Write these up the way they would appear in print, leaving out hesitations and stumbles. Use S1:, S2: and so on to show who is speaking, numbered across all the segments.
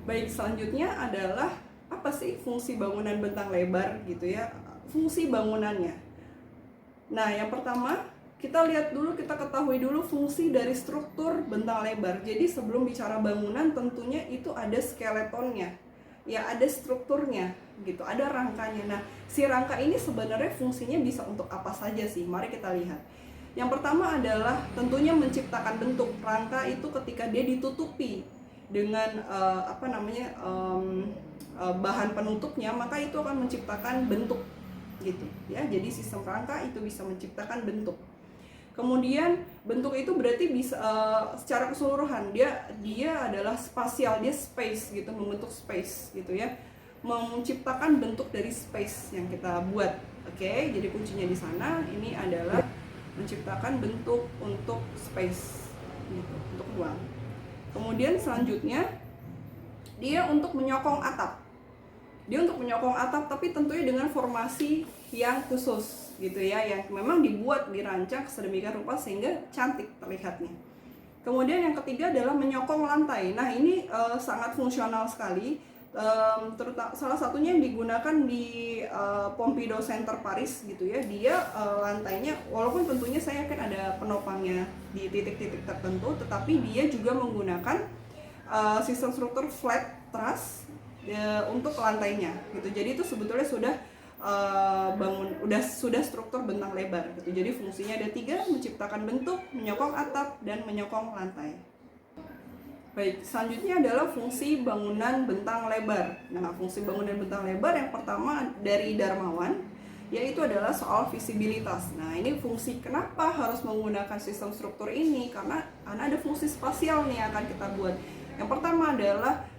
S1: Baik, selanjutnya adalah apa sih fungsi bangunan bentang lebar gitu ya? Fungsi bangunannya. Nah, yang pertama kita lihat dulu, kita ketahui dulu fungsi dari struktur bentang lebar. Jadi sebelum bicara bangunan tentunya itu ada skeletonnya. Ya, ada strukturnya gitu, ada rangkanya. Nah, si rangka ini sebenarnya fungsinya bisa untuk apa saja sih? Mari kita lihat. Yang pertama adalah tentunya menciptakan bentuk. Rangka itu ketika dia ditutupi dengan bahan penutupnya, maka itu akan menciptakan bentuk gitu ya. Jadi sistem rangka itu bisa menciptakan bentuk. Kemudian bentuk itu berarti bisa secara keseluruhan dia adalah spasial, dia space gitu, membentuk space gitu ya, menciptakan bentuk dari space yang kita buat. Oke, jadi kuncinya di sana. Ini adalah menciptakan bentuk untuk space gitu, untuk ruang. Kemudian selanjutnya dia untuk menyokong atap. Dia untuk menyokong atap, tapi tentunya dengan formasi yang khusus gitu ya, yang memang dibuat, dirancang sedemikian rupa sehingga cantik terlihatnya. Kemudian yang ketiga adalah menyokong lantai. Nah, ini sangat fungsional sekali. Terutama salah satunya yang digunakan di Pompidou Center Paris gitu ya. Dia lantainya, walaupun tentunya saya yakin ada penopangnya di titik-titik tertentu, tetapi dia juga menggunakan sistem struktur flat truss untuk lantainya gitu. Jadi itu sebetulnya sudah sudah struktur bentang lebar gitu. Jadi fungsinya ada 3, menciptakan bentuk, menyokong atap, dan menyokong lantai. Baik, selanjutnya adalah fungsi bangunan bentang lebar. Nah, fungsi bangunan bentang lebar yang pertama dari Darmawan, yaitu adalah soal visibilitas. Nah, ini fungsi kenapa harus menggunakan sistem struktur ini, karena ada fungsi spasial nih yang akan kita buat. Yang pertama adalah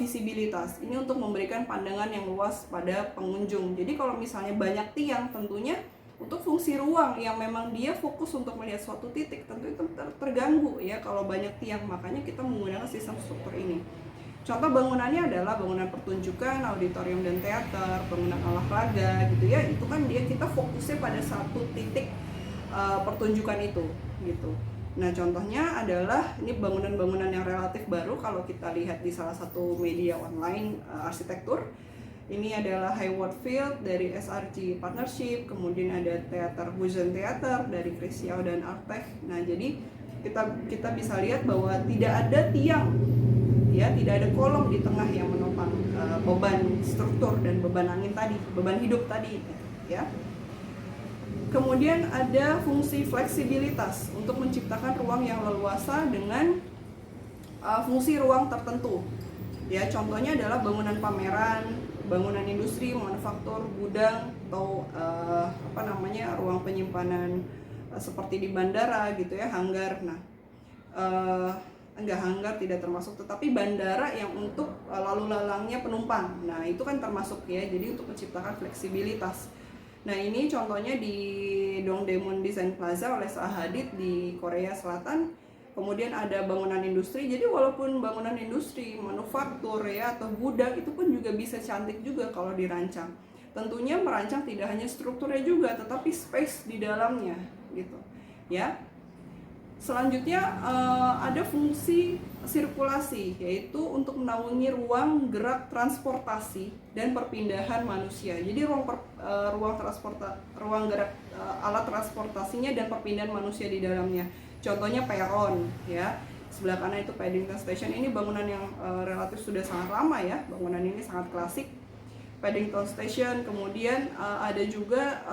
S1: visibilitas. Ini untuk memberikan pandangan yang luas pada pengunjung. Jadi kalau misalnya banyak tiang, tentunya untuk fungsi ruang yang memang dia fokus untuk melihat suatu titik, tentu itu terganggu ya kalau banyak tiang. Makanya kita menggunakan sistem struktur ini. Contoh bangunannya adalah bangunan pertunjukan, auditorium dan teater, bangunan olahraga gitu ya. Itu kan kita fokusnya pada satu titik pertunjukan itu gitu. Nah, contohnya adalah ini bangunan-bangunan yang relatif baru kalau kita lihat di salah satu media online arsitektur. Ini adalah Hayward Field dari SRG Partnership, kemudian ada Teater Huizen Theater dari Chris Yao dan Artech. Nah, jadi kita bisa lihat bahwa tidak ada tiang, ya, tidak ada kolom di tengah yang menopang beban struktur dan beban angin tadi, beban hidup tadi, ya. Kemudian ada fungsi fleksibilitas untuk menciptakan ruang yang leluasa dengan fungsi ruang tertentu. Ya, contohnya adalah bangunan pameran, bangunan industri, manufaktur, gudang, atau ruang penyimpanan seperti di bandara gitu ya, hanggar. Nah, enggak, hanggar tidak termasuk, tetapi bandara yang untuk lalu lalangnya penumpang. Nah, itu kan termasuk ya. Jadi untuk menciptakan fleksibilitas. Nah, ini contohnya di Dongdaemun Design Plaza oleh Zaha Hadid di Korea Selatan. Kemudian ada bangunan industri. Jadi walaupun bangunan industri, manufaktur ya, atau gudang, itu pun juga bisa cantik juga kalau dirancang. Tentunya merancang tidak hanya strukturnya juga, tetapi space di dalamnya gitu ya. Selanjutnya ada fungsi sirkulasi, yaitu untuk menaungi ruang gerak transportasi dan perpindahan manusia. Jadi ruang gerak alat transportasinya dan perpindahan manusia di dalamnya. Contohnya peron ya. Sebelah kanan itu Paddington Station. Ini bangunan yang relatif sudah sangat lama ya. Bangunan ini sangat klasik. Paddington Station. Kemudian ada juga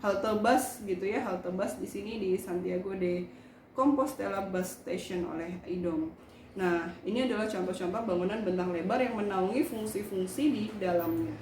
S1: halte bus gitu ya, halte bus di sini di Santiago de Compostela Bus Station oleh IDOM. Nah, ini adalah contoh-contoh bangunan bentang lebar yang menaungi fungsi-fungsi di dalamnya.